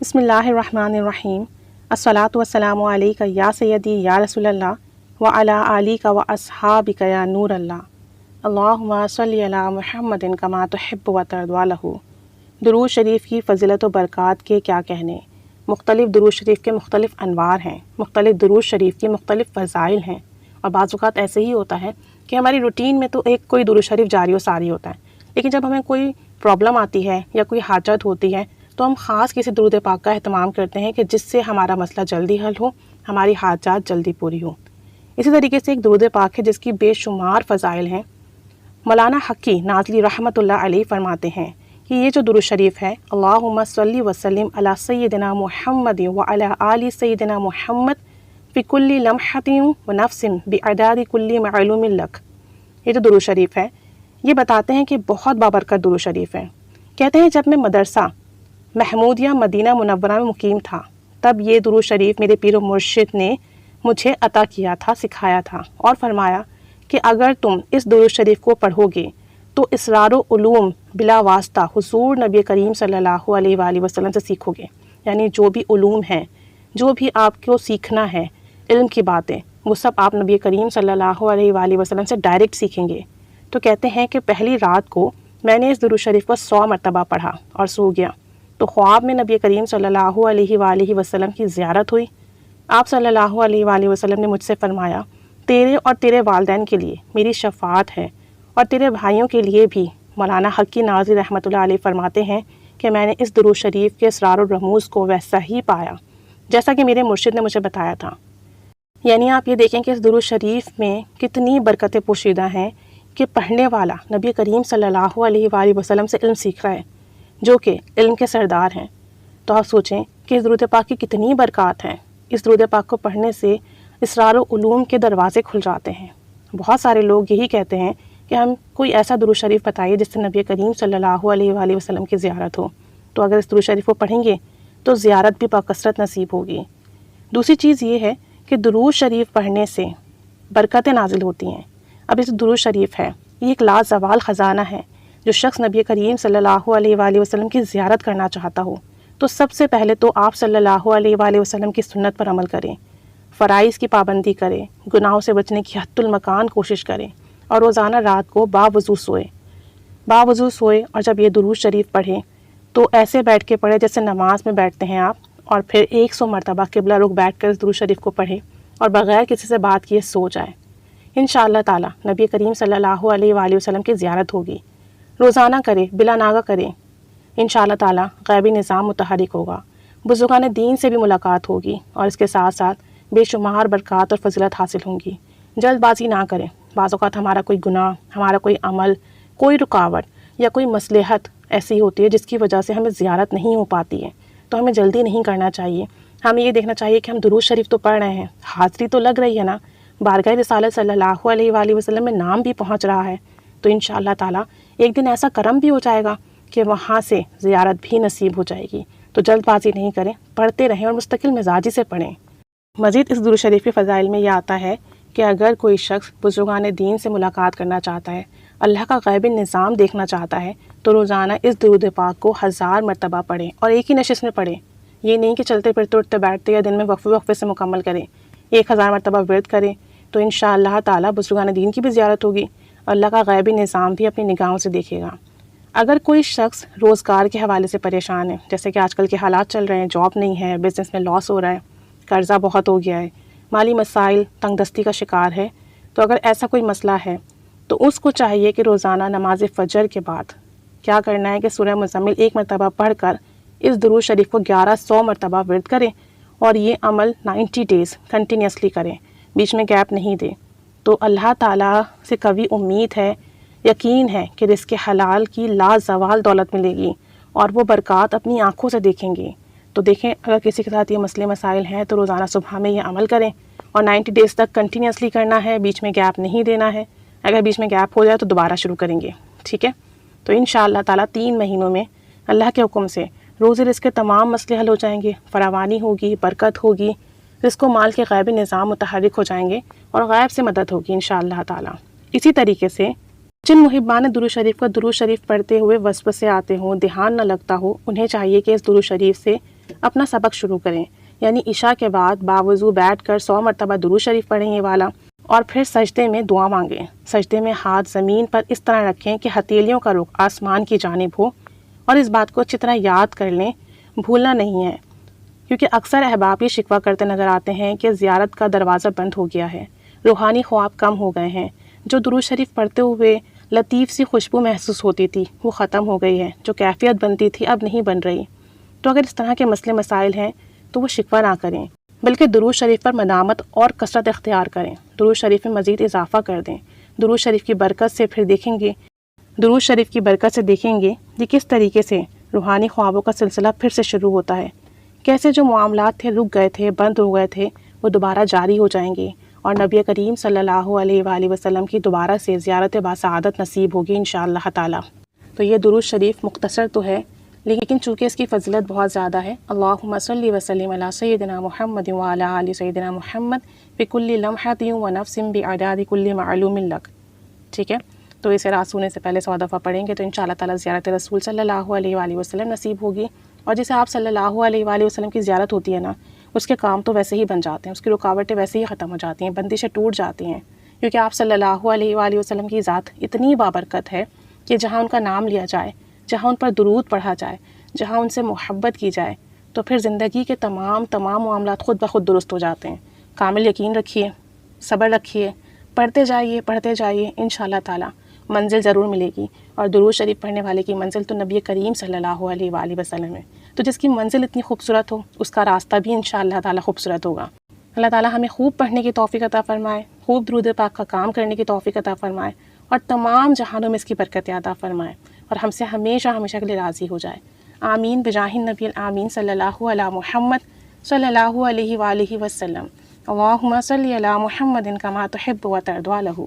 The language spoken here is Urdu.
بسم اللہ الرحمن الرحیم الصلاۃ والسلام علیک یا سیدی یا رسول اللہ وعلی آلک و اصحابک یا نور اللہ اللہم صلی علی محمد کما تحب و ترضی لہ۔ درود شریف کی فضیلت و برکات کے کیا کہنے۔ مختلف درود شریف کے مختلف انوار ہیں، مختلف درود شریف کی مختلف فضائل ہیں، اور بعض اوقات ایسے ہی ہوتا ہے کہ ہماری روٹین میں تو ایک کوئی درود شریف جاری و ساری ہوتا ہے، لیکن جب ہمیں کوئی پرابلم آتی ہے یا کوئی حاجت ہوتی ہے تو ہم خاص کسی درود پاک کا اہتمام کرتے ہیں کہ جس سے ہمارا مسئلہ جلدی حل ہو، ہماری حاجات جلدی پوری ہوں۔ اسی طریقے سے ایک درود پاک ہے جس کی بے شمار فضائل ہیں۔ مولانا حقی نازلی رحمۃ اللہ علیہ فرماتے ہیں کہ یہ جو درود شریف ہے، اللہم صلی وسلم علی سیدنا محمد وعلی آل سیدنا محمد فی کل لمحۃ ونفس بعداد کل معلوم لک، یہ جو درود شریف ہے یہ بتاتے ہیں کہ بہت بابرکت درود شریف ہے۔ کہتے ہیں جب میں مدرسہ محمودیہ مدینہ منورہ میں مقیم تھا تب یہ درود شریف میرے پیر و مرشد نے مجھے عطا کیا تھا، سکھایا تھا، اور فرمایا کہ اگر تم اس درود شریف کو پڑھو گے تو اسرار و علوم بلا واسطہ حضور نبی کریم صلی اللہ علیہ وآلہ وسلم سے سیکھو گے، یعنی جو بھی علوم ہیں، جو بھی آپ کو سیکھنا ہے، علم کی باتیں، وہ سب آپ نبی کریم صلی اللہ علیہ وآلہ وسلم سے ڈائریکٹ سیکھیں گے۔ تو کہتے ہیں کہ پہلی رات کو میں نے اس درود شریف کو 100 مرتبہ پڑھا اور سو گیا، تو خواب میں نبی کریم صلی اللہ علیہ وآلہ وسلم کی زیارت ہوئی۔ آپ صلی اللہ علیہ وآلہ وسلم نے مجھ سے فرمایا، تیرے اور تیرے والدین کے لیے میری شفاعت ہے، اور تیرے بھائیوں کے لیے بھی۔ مولانا حقی نازلی رحمۃ اللہ علیہ فرماتے ہیں کہ میں نے اس درود شریف کے اسرار و رموز کو ویسا ہی پایا جیسا کہ میرے مرشد نے مجھے بتایا تھا۔ یعنی آپ یہ دیکھیں کہ اس درود شریف میں کتنی برکتیں پوشیدہ ہیں کہ پڑھنے والا نبی کریم صلی اللہ علیہ وآلہ وسلم سے علم سیکھ رہا ہے، جو کہ علم کے سردار ہیں۔ تو آپ سوچیں کہ اس درود پاک کی کتنی برکات ہیں۔ اس درود پاک کو پڑھنے سے اسرار و علوم کے دروازے کھل جاتے ہیں۔ بہت سارے لوگ یہی کہتے ہیں کہ ہم کوئی ایسا درود شریف بتائیے جس سے نبی کریم صلی اللہ علیہ وآلہ وسلم کی زیارت ہو، تو اگر اس درود شریف کو پڑھیں گے تو زیارت بھی بکثرت نصیب ہوگی۔ دوسری چیز یہ ہے کہ درود شریف پڑھنے سے برکتیں نازل ہوتی ہیں۔ اب اس درود شریف ہے، یہ ایک لازوال خزانہ ہے۔ جو شخص نبی کریم صلی اللہ علیہ وآلہ وسلم کی زیارت کرنا چاہتا ہو تو سب سے پہلے تو آپ صلی اللہ علیہ وآلہ وسلم کی سنت پر عمل کریں، فرائض کی پابندی کریں، گناہوں سے بچنے کی حد المکان کوشش کریں، اور روزانہ رات کو باوضو سوئے اور جب یہ درود شریف پڑھیں تو ایسے بیٹھ کے پڑھیں جیسے نماز میں بیٹھتے ہیں آپ، اور پھر 100 مرتبہ قبلہ رخ بیٹھ کر اس درود شریف کو پڑھیں اور بغیر کسی سے بات کیے سو جائیں۔ انشاءاللہ تعالی نبی کریم صلی اللہ علیہ وآلہ وسلم کی زیارت ہوگی۔ روزانہ کریں، بلا ناغہ کریں، انشاءاللہ تعالی غیبی نظام متحرک ہوگا، بزرگان دین سے بھی ملاقات ہوگی، اور اس کے ساتھ ساتھ بے شمار برکات اور فضیلت حاصل ہوں گی۔ جلد بازی نہ کریں۔ بعض اوقات ہمارا کوئی گناہ، ہمارا کوئی عمل، کوئی رکاوٹ یا کوئی مصلحت ایسی ہوتی ہے جس کی وجہ سے ہمیں زیارت نہیں ہو پاتی ہے، تو ہمیں جلدی نہیں کرنا چاہیے۔ ہمیں یہ دیکھنا چاہیے کہ ہم درود شریف تو پڑھ رہے ہیں، حاضری تو لگ رہی ہے نا، بارگاہ رسالت صلی اللہ علیہ وآلہ وسلم میں نام بھی پہنچ رہا ہے، تو انشاءاللہ تعالی ایک دن ایسا کرم بھی ہو جائے گا کہ وہاں سے زیارت بھی نصیب ہو جائے گی۔ تو جلد بازی نہیں کریں، پڑھتے رہیں اور مستقل مزاجی سے پڑھیں۔ مزید اس درود شریف کے فضائل میں یہ آتا ہے کہ اگر کوئی شخص بزرگان دین سے ملاقات کرنا چاہتا ہے، اللہ کا غیبی نظام دیکھنا چاہتا ہے، تو روزانہ اس درود پاک کو 1000 مرتبہ پڑھیں، اور ایک ہی نشست میں پڑھیں۔ یہ نہیں کہ چلتے پھرتے اٹھتے بیٹھتے یا دن میں وقفے وقفے سے مکمل کریں، 1000 مرتبہ ورد کریں، تو انشاءاللہ تعالی بزرگان دین کی بھی زیارت ہوگی، اللہ کا غیبی نظام بھی اپنی نگاہوں سے دیکھے گا۔ اگر کوئی شخص روزگار کے حوالے سے پریشان ہے، جیسے کہ آج کل کے حالات چل رہے ہیں، جاب نہیں ہے، بزنس میں لاس ہو رہا ہے، قرضہ بہت ہو گیا ہے، مالی مسائل، تنگ دستی کا شکار ہے، تو اگر ایسا کوئی مسئلہ ہے تو اس کو چاہیے کہ روزانہ نماز فجر کے بعد کیا کرنا ہے کہ سورہ مزمل 1 مرتبہ پڑھ کر اس درود شریف کو 1100 مرتبہ ورد کریں، اور یہ عمل 90 ڈیز کنٹینیوسلی کریں، بیچ میں گیپ نہیں دیں۔ تو اللہ تعالیٰ سے قوی امید ہے، یقین ہے کہ رزق حلال کی لازوال دولت ملے گی، اور وہ برکات اپنی آنکھوں سے دیکھیں گے۔ تو دیکھیں، اگر کسی کے ساتھ یہ مسئلے مسائل ہیں تو روزانہ صبح میں یہ عمل کریں، اور 90 ڈیز تک کنٹینیوسلی کرنا ہے، بیچ میں گیپ نہیں دینا ہے۔ اگر بیچ میں گیپ ہو جائے تو دوبارہ شروع کریں گے، ٹھیک ہے؟ تو انشاءاللہ تعالیٰ 3 مہینوں میں اللہ کے حکم سے روزی رزق کے تمام مسئلے حل ہو جائیں گے، فراوانی ہوگی، برکت ہوگی، رزق و مال کے غیبی نظام متحرک ہو جائیں گے، اور غیب سے مدد ہوگی انشاءاللہ تعالیٰ۔ اسی طریقے سے جن محبان درود شریف کا درود شریف پڑھتے ہوئے وسوسے آتے ہوں، دھیان نہ لگتا ہو، انہیں چاہیے کہ اس درود شریف سے اپنا سبق شروع کریں، یعنی عشاء کے بعد باوضو بیٹھ کر 100 مرتبہ درود شریف پڑھیں یہ والا، اور پھر سجدے میں دعا مانگیں۔ سجدے میں ہاتھ زمین پر اس طرح رکھیں کہ ہتھیلیوں کا رخ آسمان کی جانب ہو، اور اس بات کو اچھی طرح یاد کر لیں، بھولنا نہیں ہے، کیونکہ اکثر احباب یہ شکوہ کرتے نظر آتے ہیں کہ زیارت کا دروازہ بند ہو گیا ہے، روحانی خواب کم ہو گئے ہیں، جو درود شریف پڑھتے ہوئے لطیف سی خوشبو محسوس ہوتی تھی وہ ختم ہو گئی ہے، جو کیفیت بنتی تھی اب نہیں بن رہی۔ تو اگر اس طرح کے مسئلے مسائل ہیں تو وہ شکوہ نہ کریں، بلکہ درود شریف پر مدامت اور کثرت اختیار کریں، درود شریف میں مزید اضافہ کر دیں۔ درود شریف کی برکت سے دیکھیں گے کہ کس طریقے سے روحانی خوابوں کا سلسلہ پھر سے شروع ہوتا ہے، کیسے جو معاملات تھے رک گئے تھے، بند ہو گئے تھے، وہ دوبارہ جاری ہو جائیں گے، اور نبی کریم صلی اللہ علیہ وآلہ وسلم کی دوبارہ سے زیارت باسعادت نصیب ہوگی انشاءاللہ تعالی۔ تو یہ درود شریف مختصر تو ہے، لیکن چونکہ اس کی فضیلت بہت زیادہ ہے، اللہم صلی وسلم علی سیدنا محمد وعلی آل سیدنا محمد بکل لمحۃ ونفس بعداد کل معلوم لک، ٹھیک ہے؟ تو اسے رات سونے سے پہلے 100 دفعہ پڑھیں گے تو انشاءاللہ تعالی زیارت رسول صلی اللہ علیہ وآلہ وسلم نصیب ہوگی، اور جسے آپ صلی اللہ علیہ وآلہ وسلم کی زیارت ہوتی ہے نا، اس کے کام تو ویسے ہی بن جاتے ہیں، اس کی رکاوٹیں ویسے ہی ختم ہو جاتی ہیں، بندشیں ٹوٹ جاتی ہیں، کیونکہ آپ صلی اللہ علیہ وآلہ وسلم کی ذات اتنی بابرکت ہے کہ جہاں ان کا نام لیا جائے، جہاں ان پر درود پڑھا جائے، جہاں ان سے محبت کی جائے، تو پھر زندگی کے تمام معاملات خود بخود درست ہو جاتے ہیں۔ کامل یقین رکھیے، صبر رکھیے، پڑھتے جائیے انشاءاللہ تعالی منزل ضرور ملے گی، اور درود شریف پڑھنے والے کی منزل تو نبی کریم صلی اللہ علیہ وآلہ وسلم ہے، تو جس کی منزل اتنی خوبصورت ہو اس کا راستہ بھی انشاءاللہ تعالی خوبصورت ہوگا۔ اللہ تعالی ہمیں خوب پڑھنے کی توفیق عطا فرمائے، خوب درود پاک کا کام کرنے کی توفیق عطا فرمائے، اور تمام جہانوں میں اس کی برکت عطا فرمائے، اور ہم سے ہمیشہ کے لیے راضی ہو جائے۔ آمین بجاہ النبی الآمین صلی اللہ علی محمد صلی اللہ علیہ وآلہ وسلم۔ اللہم صلی علی محمد کما تحب و ترضی لہ۔